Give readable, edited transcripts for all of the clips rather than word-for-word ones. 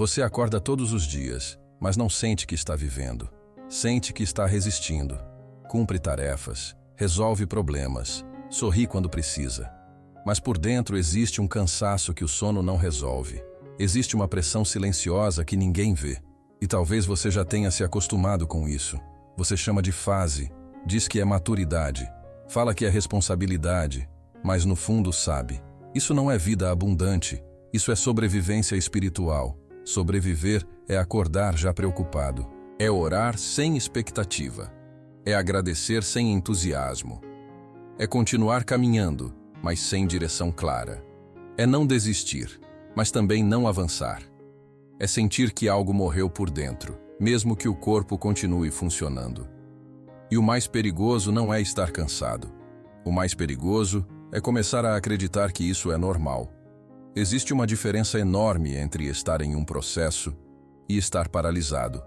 Você acorda todos os dias, mas não sente que está vivendo. Sente que está resistindo. Cumpre tarefas, resolve problemas, sorri quando precisa. Mas por dentro existe um cansaço que o sono não resolve. Existe uma pressão silenciosa que ninguém vê. E talvez você já tenha se acostumado com isso. Você chama de fase, diz que é maturidade, fala que é responsabilidade, mas no fundo sabe. Isso não é vida abundante, isso é sobrevivência espiritual. Sobreviver é acordar já preocupado. É orar sem expectativa. É agradecer sem entusiasmo. É continuar caminhando, mas sem direção clara. É não desistir, mas também não avançar. É sentir que algo morreu por dentro, mesmo que o corpo continue funcionando. E o mais perigoso não é estar cansado. O mais perigoso é começar a acreditar que isso é normal. Existe uma diferença enorme entre estar em um processo e estar paralisado.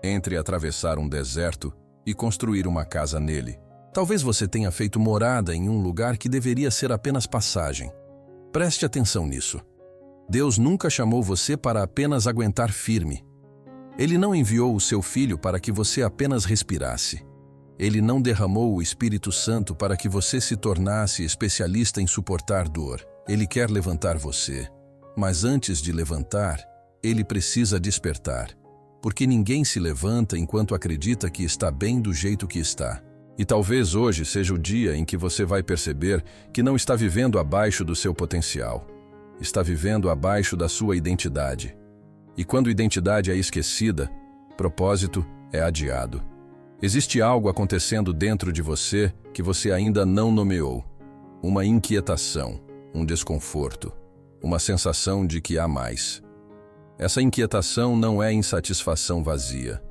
Entre atravessar um deserto e construir uma casa nele. Talvez você tenha feito morada em um lugar que deveria ser apenas passagem. Preste atenção nisso. Deus nunca chamou você para apenas aguentar firme. Ele não enviou o seu Filho para que você apenas respirasse. Ele não derramou o Espírito Santo para que você se tornasse especialista em suportar dor. Ele quer levantar você. Mas antes de levantar, ele precisa despertar. Porque ninguém se levanta enquanto acredita que está bem do jeito que está. E talvez hoje seja o dia em que você vai perceber que não está vivendo abaixo do seu potencial. Está vivendo abaixo da sua identidade. E quando identidade é esquecida, propósito é adiado. Existe algo acontecendo dentro de você que você ainda não nomeou. Uma inquietação, um desconforto, uma sensação de que há mais. Essa inquietação não é insatisfação vazia.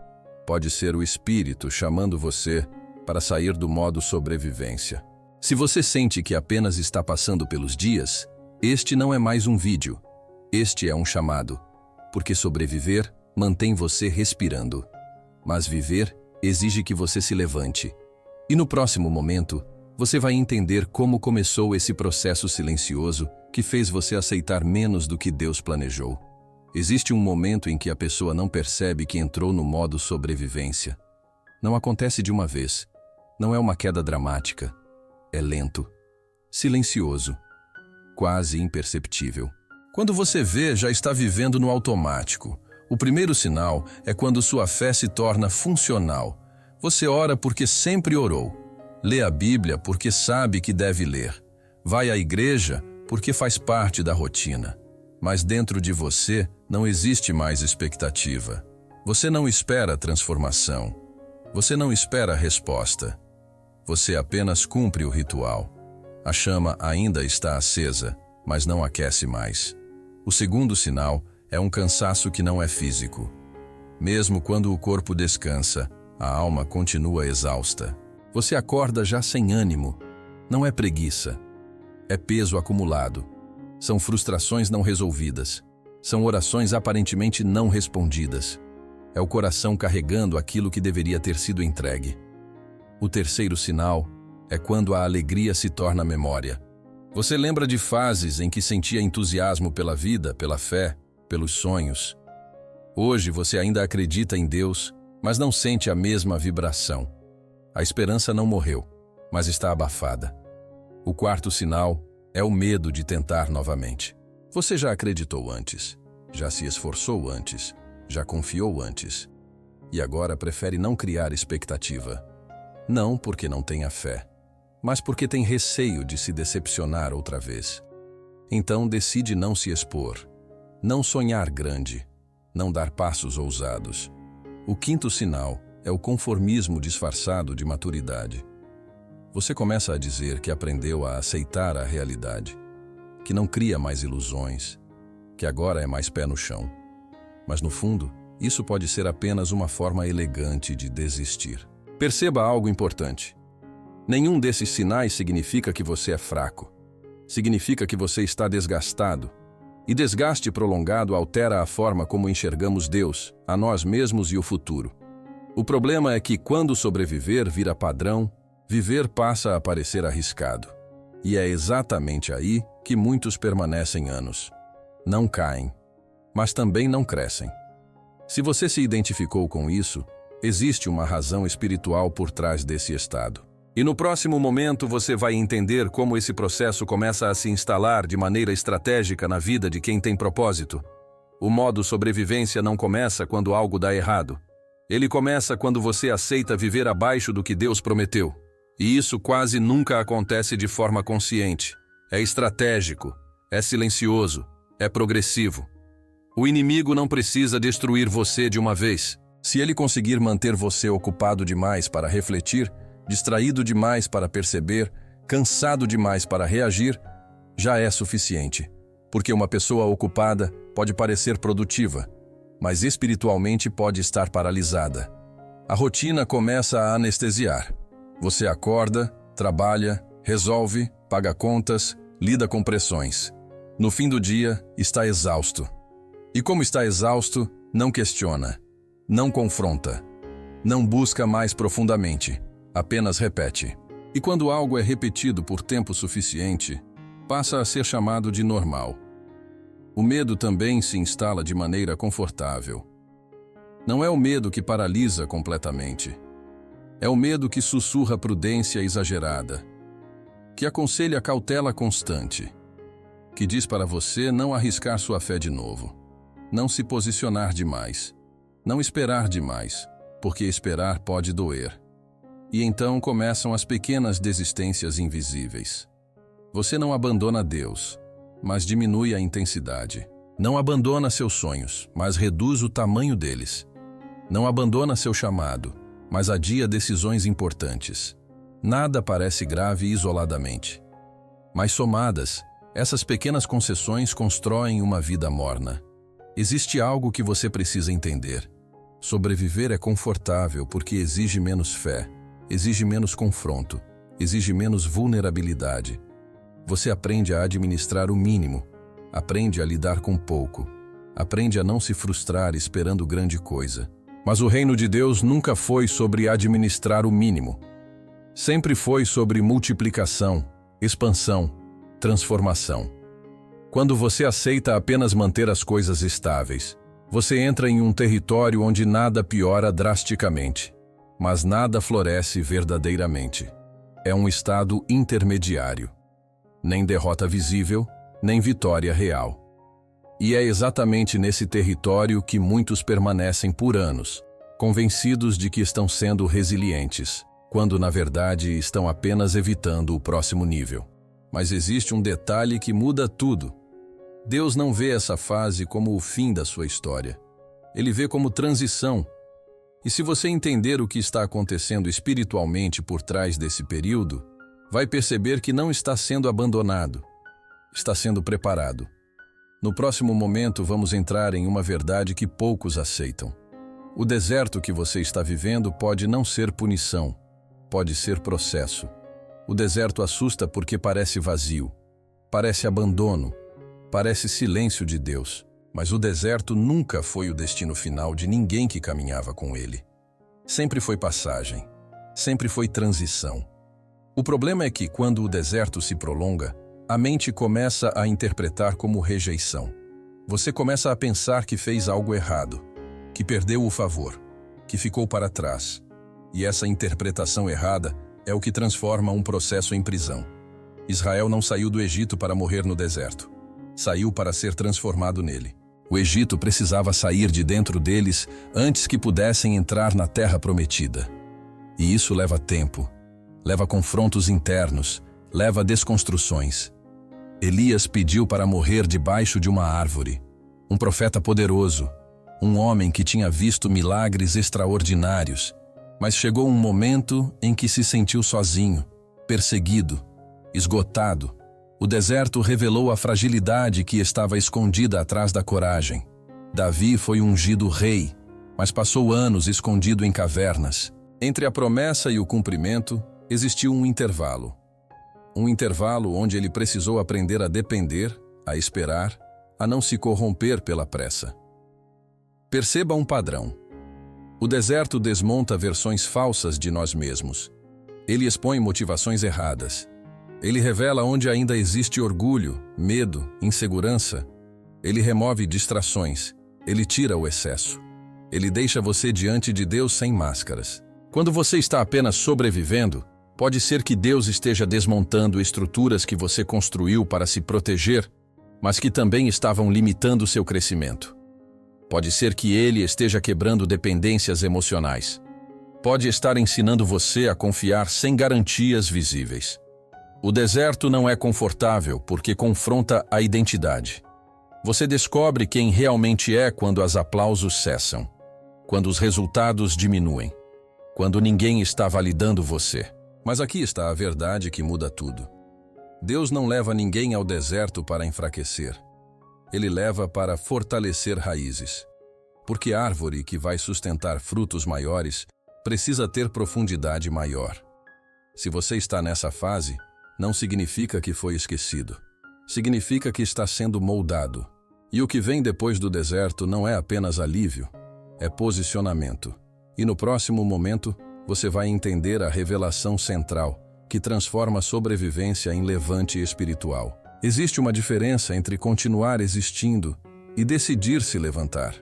Pode ser o espírito chamando você para sair do modo sobrevivência. Se você sente que apenas está passando pelos dias, este não é mais um vídeo. Este é um chamado. Porque sobreviver mantém você respirando. Mas viver exige que você se levante. E no próximo momento, você vai entender como começou esse processo silencioso que fez você aceitar menos do que Deus planejou. Existe um momento em que a pessoa não percebe que entrou no modo sobrevivência. Não acontece de uma vez. Não é uma queda dramática. É lento, silencioso, quase imperceptível. Quando você vê, já está vivendo no automático. O primeiro sinal é quando sua fé se torna funcional. Você ora porque sempre orou. Lê a Bíblia porque sabe que deve ler. Vai à igreja porque faz parte da rotina. Mas dentro de você não existe mais expectativa. Você não espera transformação. Você não espera resposta. Você apenas cumpre o ritual. A chama ainda está acesa, mas não aquece mais. O segundo sinal é um cansaço que não é físico. Mesmo quando o corpo descansa, a alma continua exausta. Você acorda já sem ânimo. Não é preguiça. É peso acumulado. São frustrações não resolvidas. São orações aparentemente não respondidas. É o coração carregando aquilo que deveria ter sido entregue. O terceiro sinal é quando a alegria se torna memória. Você lembra de fases em que sentia entusiasmo pela vida, pela fé, pelos sonhos. Hoje você ainda acredita em Deus, mas não sente a mesma vibração. A esperança não morreu, mas está abafada. O quarto sinal é o medo de tentar novamente. Você já acreditou antes, já se esforçou antes, já confiou antes, e agora prefere não criar expectativa. Não porque não tenha fé, mas porque tem receio de se decepcionar outra vez. Então decide não se expor, não sonhar grande, não dar passos ousados. O quinto sinal é o conformismo disfarçado de maturidade. Você começa a dizer que aprendeu a aceitar a realidade, que não cria mais ilusões, que agora é mais pé no chão. Mas no fundo, isso pode ser apenas uma forma elegante de desistir. Perceba algo importante. Nenhum desses sinais significa que você é fraco. Significa que você está desgastado. E desgaste prolongado altera a forma como enxergamos Deus, a nós mesmos e o futuro. O problema é que quando sobreviver vira padrão, viver passa a parecer arriscado. E é exatamente aí que muitos permanecem anos. Não caem. mas também não crescem. Se você se identificou com isso, existe uma razão espiritual por trás desse estado. E no próximo momento você vai entender como esse processo começa a se instalar de maneira estratégica na vida de quem tem propósito. O modo sobrevivência não começa quando algo dá errado. Ele começa quando você aceita viver abaixo do que Deus prometeu. E isso quase nunca acontece de forma consciente. É estratégico, é silencioso, é progressivo. O inimigo não precisa destruir você de uma vez. Se ele conseguir manter você ocupado demais para refletir, distraído demais para perceber, cansado demais para reagir, já é suficiente. Porque uma pessoa ocupada pode parecer produtiva, mas espiritualmente pode estar paralisada. A rotina começa a anestesiar. Você acorda, trabalha, resolve, paga contas, lida com pressões. No fim do dia, está exausto. E como está exausto, não questiona, não confronta, não busca mais profundamente, apenas repete. E quando algo é repetido por tempo suficiente, passa a ser chamado de normal. O medo também se instala de maneira confortável. Não é o medo que paralisa completamente. É o medo que sussurra prudência exagerada, que aconselha cautela constante, que diz para você não arriscar sua fé de novo, não se posicionar demais, não esperar demais, porque esperar pode doer. E então começam as pequenas desistências invisíveis. Você não abandona Deus, mas diminui a intensidade. Não abandona seus sonhos, mas reduz o tamanho deles. Não abandona seu chamado, mas adia decisões importantes. Nada parece grave isoladamente. Mas somadas, essas pequenas concessões constroem uma vida morna. Existe algo que você precisa entender. Sobreviver é confortável porque exige menos fé, exige menos confronto, exige menos vulnerabilidade. Você aprende a administrar o mínimo, aprende a lidar com pouco, aprende a não se frustrar esperando grande coisa. Mas o reino de Deus nunca foi sobre administrar o mínimo. Sempre foi sobre multiplicação, expansão, transformação. Quando você aceita apenas manter as coisas estáveis, você entra em um território onde nada piora drasticamente, mas nada floresce verdadeiramente. É um estado intermediário. Nem derrota visível, nem vitória real. E é exatamente nesse território que muitos permanecem por anos, convencidos de que estão sendo resilientes, quando na verdade estão apenas evitando o próximo nível. Mas existe um detalhe que muda tudo. Deus não vê essa fase como o fim da sua história. Ele vê como transição. E se você entender o que está acontecendo espiritualmente por trás desse período, vai perceber que não está sendo abandonado, está sendo preparado. No próximo momento vamos entrar em uma verdade que poucos aceitam. O deserto que você está vivendo pode não ser punição, pode ser processo. O deserto assusta porque parece vazio, parece abandono, parece silêncio de Deus. Mas o deserto nunca foi o destino final de ninguém que caminhava com ele. Sempre foi passagem, sempre foi transição. O problema é que, quando o deserto se prolonga, a mente começa a interpretar como rejeição. Você começa a pensar que fez algo errado, que perdeu o favor, que ficou para trás. E essa interpretação errada é o que transforma um processo em prisão. Israel não saiu do Egito para morrer no deserto. Saiu para ser transformado nele. O Egito precisava sair de dentro deles antes que pudessem entrar na terra prometida. E isso leva tempo, leva confrontos internos, leva desconstruções. Elias pediu para morrer debaixo de uma árvore. Um profeta poderoso, um homem que tinha visto milagres extraordinários, mas chegou um momento em que se sentiu sozinho, perseguido, esgotado. O deserto revelou a fragilidade que estava escondida atrás da coragem. Davi foi ungido rei, mas passou anos escondido em cavernas. Entre a promessa e o cumprimento, existiu um intervalo. Um intervalo onde ele precisou aprender a depender, a esperar, a não se corromper pela pressa. Perceba um padrão. O deserto desmonta versões falsas de nós mesmos. Ele expõe motivações erradas. Ele revela onde ainda existe orgulho, medo, insegurança. Ele remove distrações. Ele tira o excesso. Ele deixa você diante de Deus sem máscaras. Quando você está apenas sobrevivendo, pode ser que Deus esteja desmontando estruturas que você construiu para se proteger, mas que também estavam limitando seu crescimento. Pode ser que Ele esteja quebrando dependências emocionais. Pode estar ensinando você a confiar sem garantias visíveis. O deserto não é confortável porque confronta a identidade. Você descobre quem realmente é quando os aplausos cessam, quando os resultados diminuem, quando ninguém está validando você. Mas aqui está a verdade que muda tudo. Deus não leva ninguém ao deserto para enfraquecer. Ele leva para fortalecer raízes. Porque a árvore que vai sustentar frutos maiores precisa ter profundidade maior. Se você está nessa fase, não significa que foi esquecido. Significa que está sendo moldado. E o que vem depois do deserto não é apenas alívio, é posicionamento. E no próximo momento, você vai entender a revelação central, que transforma a sobrevivência em levante espiritual. Existe uma diferença entre continuar existindo e decidir se levantar.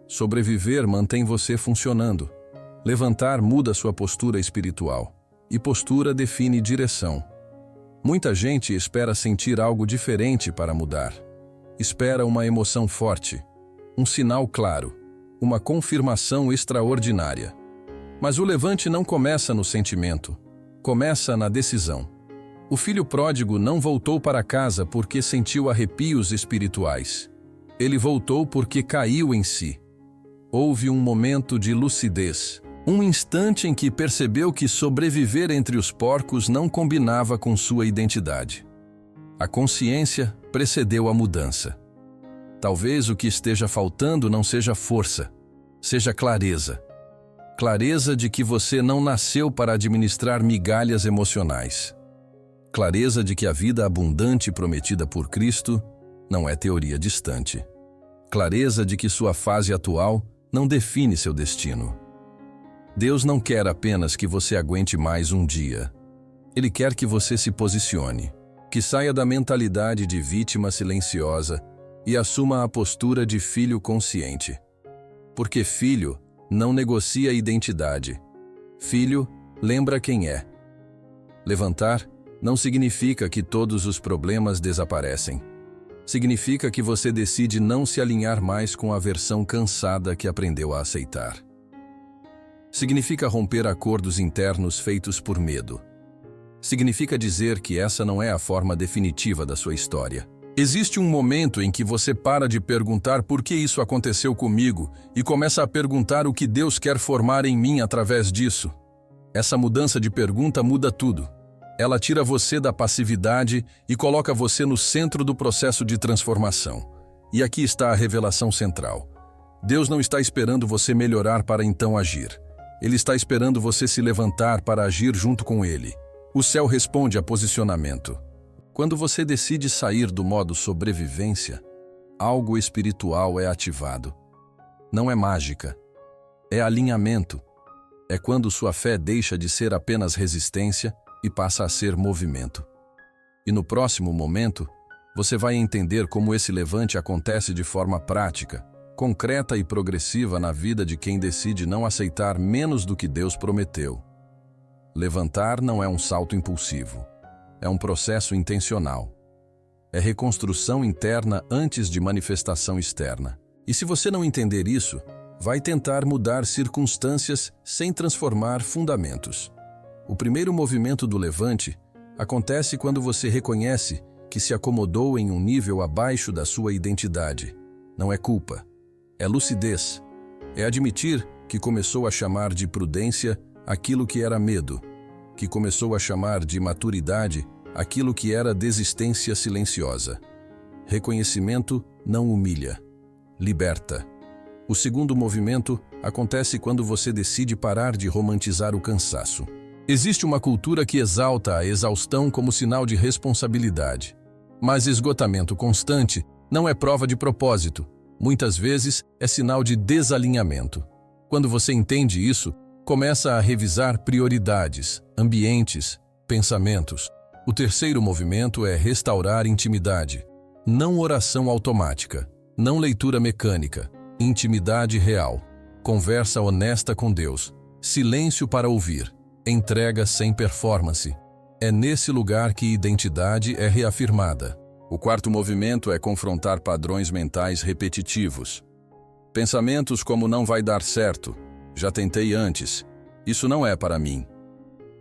Sobreviver mantém você funcionando. Levantar muda sua postura espiritual. E postura define direção. Muita gente espera sentir algo diferente para mudar. Espera uma emoção forte, um sinal claro, uma confirmação extraordinária. Mas o levante não começa no sentimento, começa na decisão. O filho pródigo não voltou para casa porque sentiu arrepios espirituais. Ele voltou porque caiu em si. Houve um momento de lucidez, um instante em que percebeu que sobreviver entre os porcos não combinava com sua identidade. A consciência precedeu a mudança. Talvez o que esteja faltando não seja força, seja clareza. Clareza de que você não nasceu para administrar migalhas emocionais. Clareza de que a vida abundante prometida por Cristo não é teoria distante. Clareza de que sua fase atual não define seu destino. Deus não quer apenas que você aguente mais um dia. Ele quer que você se posicione, que saia da mentalidade de vítima silenciosa e assuma a postura de filho consciente. Porque filho não negocia identidade. Filho lembra quem é. Levantar não significa que todos os problemas desaparecem. Significa que você decide não se alinhar mais com a versão cansada que aprendeu a aceitar. Significa romper acordos internos feitos por medo. Significa dizer que essa não é a forma definitiva da sua história. Existe um momento em que você para de perguntar por que isso aconteceu comigo e começa a perguntar o que Deus quer formar em mim através disso. Essa mudança de pergunta muda tudo. Ela tira você da passividade e coloca você no centro do processo de transformação. E aqui está a revelação central. Deus não está esperando você melhorar para então agir. Ele está esperando você se levantar para agir junto com Ele. O céu responde a posicionamento. Quando você decide sair do modo sobrevivência, algo espiritual é ativado. Não é mágica, é alinhamento. É quando sua fé deixa de ser apenas resistência e passa a ser movimento. E no próximo momento, você vai entender como esse levante acontece de forma prática, concreta e progressiva na vida de quem decide não aceitar menos do que Deus prometeu. Levantar não é um salto impulsivo. É um processo intencional. É reconstrução interna antes de manifestação externa. E se você não entender isso, vai tentar mudar circunstâncias sem transformar fundamentos. O primeiro movimento do levante acontece quando você reconhece que se acomodou em um nível abaixo da sua identidade. Não é culpa, é lucidez. É admitir que começou a chamar de prudência aquilo que era medo, que começou a chamar de maturidade aquilo que era desistência silenciosa. Reconhecimento não humilha, liberta. O segundo movimento acontece quando você decide parar de romantizar o cansaço. Existe uma cultura que exalta a exaustão como sinal de responsabilidade. Mas esgotamento constante não é prova de propósito. Muitas vezes é sinal de desalinhamento. Quando você entende isso, começa a revisar prioridades, ambientes, pensamentos. O terceiro movimento é restaurar intimidade. Não oração automática, Não leitura mecânica, intimidade real, conversa honesta com Deus, silêncio para ouvir, entrega sem performance. É nesse lugar que identidade é reafirmada. O quarto movimento é confrontar padrões mentais repetitivos. Pensamentos como não vai dar certo, já tentei antes, isso não é para mim.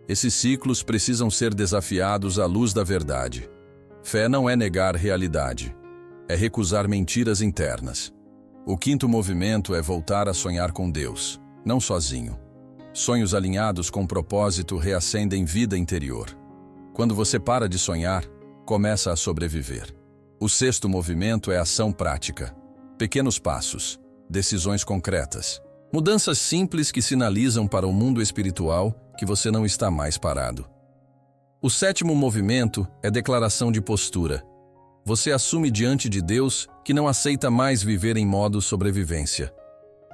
Esses ciclos precisam ser desafiados à luz da verdade. Fé não é negar realidade, é recusar mentiras internas. O quinto movimento é voltar a sonhar com Deus, não sozinho. Sonhos alinhados com propósito reacendem vida interior. Quando você para de sonhar, começa a sobreviver. O sexto movimento é ação prática. Pequenos passos, decisões concretas. Mudanças simples que sinalizam para o mundo espiritual que você não está mais parado. O sétimo movimento é declaração de postura. Você assume diante de Deus que não aceita mais viver em modo sobrevivência.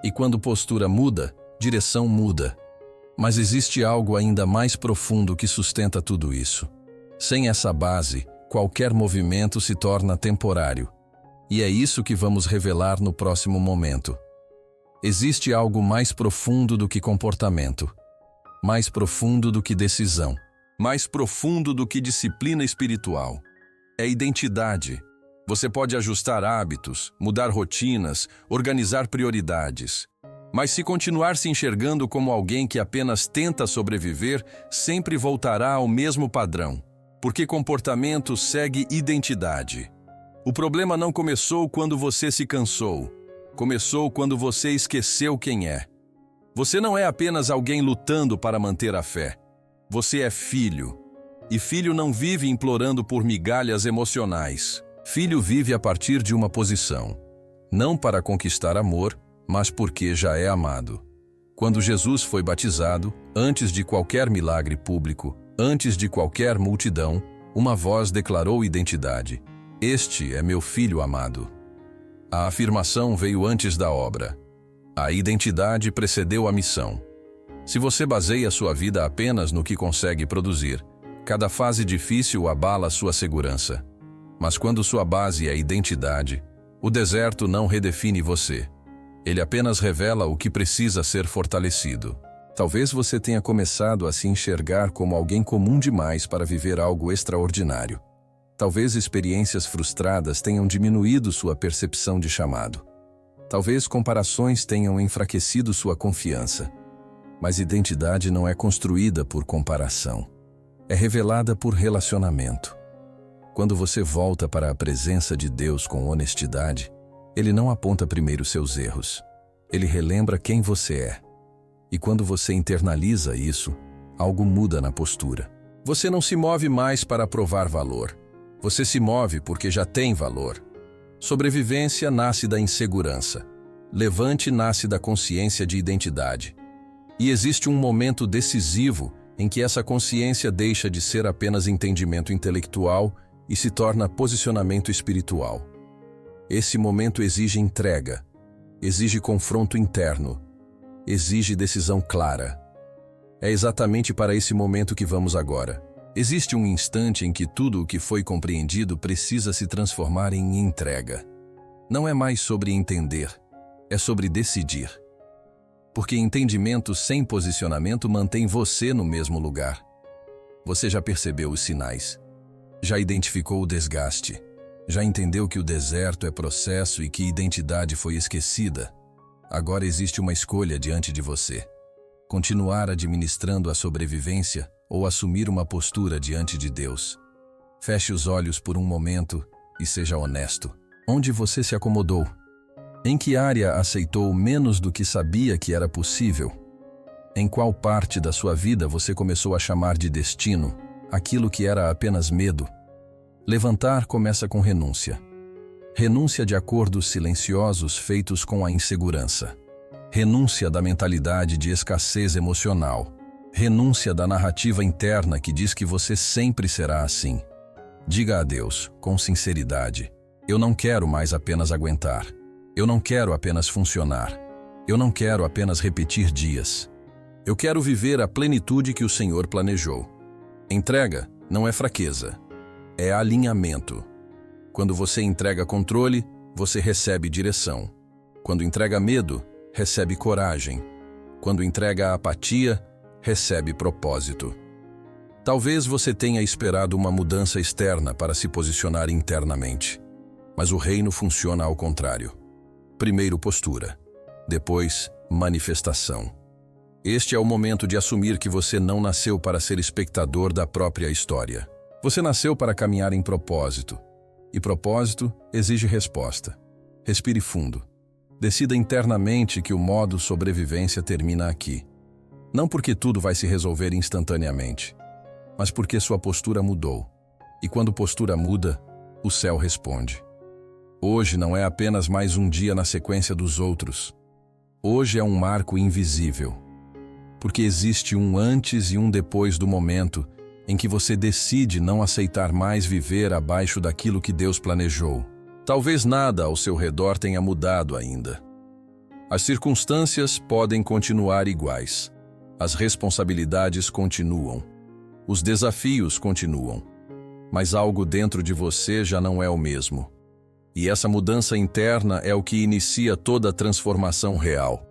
E quando postura muda, direção muda. Mas existe algo ainda mais profundo que sustenta tudo isso. Sem essa base, qualquer movimento se torna temporário. E é isso que vamos revelar no próximo momento. Existe algo mais profundo do que comportamento, mais profundo do que decisão, mais profundo do que disciplina espiritual. É identidade. Você pode ajustar hábitos, mudar rotinas, organizar prioridades. Mas se continuar se enxergando como alguém que apenas tenta sobreviver, sempre voltará ao mesmo padrão, porque comportamento segue identidade. O problema não começou quando você se cansou. Começou quando você esqueceu quem é. Você não é apenas alguém lutando para manter a fé. Você é filho. E filho não vive implorando por migalhas emocionais. Filho vive a partir de uma posição. Não para conquistar amor, mas porque já é amado. Quando Jesus foi batizado, antes de qualquer milagre público, antes de qualquer multidão, uma voz declarou identidade. Este é meu filho amado. A afirmação veio antes da obra. A identidade precedeu a missão. Se você baseia sua vida apenas no que consegue produzir, cada fase difícil abala sua segurança. Mas quando sua base é identidade, o deserto não redefine você. Ele apenas revela o que precisa ser fortalecido. Talvez você tenha começado a se enxergar como alguém comum demais para viver algo extraordinário. Talvez experiências frustradas tenham diminuído sua percepção de chamado. Talvez comparações tenham enfraquecido sua confiança. Mas identidade não é construída por comparação. É revelada por relacionamento. Quando você volta para a presença de Deus com honestidade, Ele não aponta primeiro seus erros. Ele relembra quem você é. E quando você internaliza isso, algo muda na postura. Você não se move mais para provar valor. Você se move porque já tem valor. Sobrevivência nasce da insegurança. Levante nasce da consciência de identidade. E existe um momento decisivo em que essa consciência deixa de ser apenas entendimento intelectual e se torna posicionamento espiritual. Esse momento exige entrega, exige confronto interno, exige decisão clara. É exatamente para esse momento que vamos agora. Existe um instante em que tudo o que foi compreendido precisa se transformar em entrega. Não é mais sobre entender, é sobre decidir. Porque entendimento sem posicionamento mantém você no mesmo lugar. Você já percebeu os sinais, já identificou o desgaste, já entendeu que o deserto é processo e que identidade foi esquecida. Agora existe uma escolha diante de você. Continuar administrando a sobrevivência ou assumir uma postura diante de Deus. Feche os olhos por um momento e seja honesto. Onde você se acomodou? Em que área aceitou menos do que sabia que era possível? Em qual parte da sua vida você começou a chamar de destino aquilo que era apenas medo? Levantar começa com renúncia. Renúncia de acordos silenciosos feitos com a insegurança. Renúncia da mentalidade de escassez emocional. Renúncia da narrativa interna que diz que você sempre será assim. Diga a Deus, com sinceridade, eu não quero mais apenas aguentar. Eu não quero apenas funcionar. Eu não quero apenas repetir dias. Eu quero viver a plenitude que o Senhor planejou. Entrega não é fraqueza, é alinhamento. Quando você entrega controle, você recebe direção. Quando entrega medo, recebe coragem. Quando entrega apatia, recebe propósito. Talvez você tenha esperado uma mudança externa para se posicionar internamente, mas o reino funciona ao contrário. Primeiro postura, depois manifestação. Este é o momento de assumir que você não nasceu para ser espectador da própria história. Você nasceu para caminhar em propósito, e propósito exige resposta. Respire fundo. Decida internamente que o modo sobrevivência termina aqui. Não porque tudo vai se resolver instantaneamente, mas porque sua postura mudou. E quando postura muda, o céu responde. Hoje não é apenas mais um dia na sequência dos outros. Hoje é um marco invisível. Porque existe um antes e um depois do momento em que você decide não aceitar mais viver abaixo daquilo que Deus planejou. Talvez nada ao seu redor tenha mudado ainda. As circunstâncias podem continuar iguais. As responsabilidades continuam. Os desafios continuam. Mas algo dentro de você já não é o mesmo. E essa mudança interna é o que inicia toda a transformação real.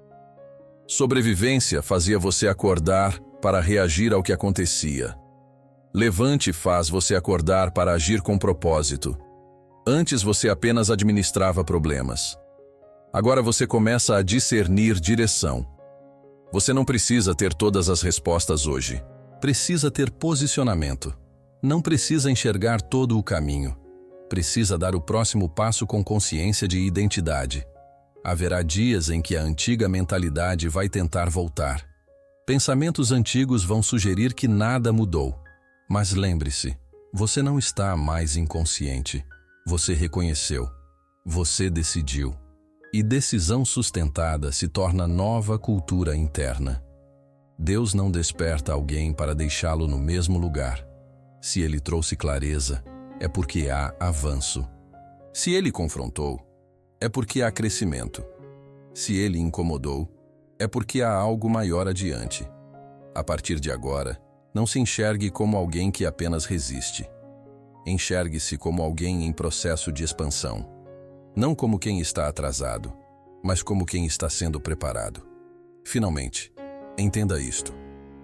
Sobrevivência fazia você acordar para reagir ao que acontecia. Levante faz você acordar para agir com propósito. Antes você apenas administrava problemas. Agora você começa a discernir direção. Você não precisa ter todas as respostas hoje. Precisa ter posicionamento. Não precisa enxergar todo o caminho. Precisa dar o próximo passo com consciência de identidade. Haverá dias em que a antiga mentalidade vai tentar voltar. Pensamentos antigos vão sugerir que nada mudou. Mas lembre-se, você não está mais inconsciente. Você reconheceu. Você decidiu. E decisão sustentada se torna nova cultura interna. Deus não desperta alguém para deixá-lo no mesmo lugar. Se ele trouxe clareza, é porque há avanço. Se ele confrontou, é porque há crescimento. Se ele incomodou, é porque há algo maior adiante. A partir de agora, não se enxergue como alguém que apenas resiste. Enxergue-se como alguém em processo de expansão. Não como quem está atrasado, mas como quem está sendo preparado. Finalmente, entenda isto.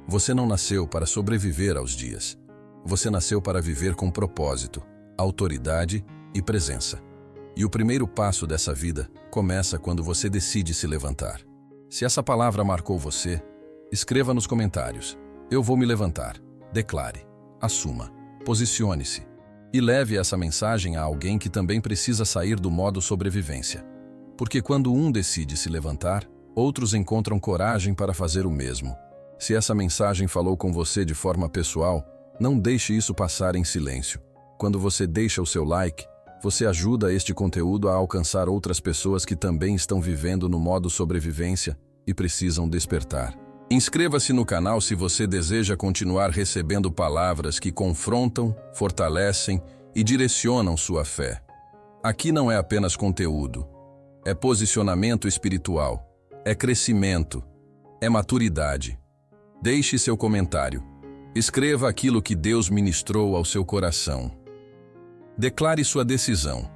Você não nasceu para sobreviver aos dias. Você nasceu para viver com propósito, autoridade e presença. E o primeiro passo dessa vida começa quando você decide se levantar. Se essa palavra marcou você, escreva nos comentários. Eu vou me levantar. Declare. Assuma. Posicione-se. E leve essa mensagem a alguém que também precisa sair do modo sobrevivência. Porque quando um decide se levantar, outros encontram coragem para fazer o mesmo. Se essa mensagem falou com você de forma pessoal, não deixe isso passar em silêncio. Quando você deixa o seu like, você ajuda este conteúdo a alcançar outras pessoas que também estão vivendo no modo sobrevivência e precisam despertar. Inscreva-se no canal se você deseja continuar recebendo palavras que confrontam, fortalecem e direcionam sua fé. Aqui não é apenas conteúdo, é posicionamento espiritual, é crescimento, é maturidade. Deixe seu comentário. Escreva aquilo que Deus ministrou ao seu coração. Declare sua decisão.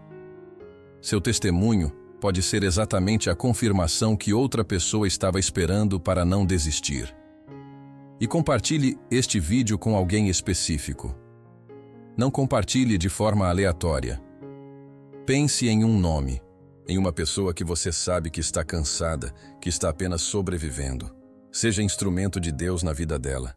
Seu testemunho pode ser exatamente a confirmação que outra pessoa estava esperando para não desistir. E compartilhe este vídeo com alguém específico. Não compartilhe de forma aleatória. Pense em um nome, em uma pessoa que você sabe que está cansada, que está apenas sobrevivendo. Seja instrumento de Deus na vida dela.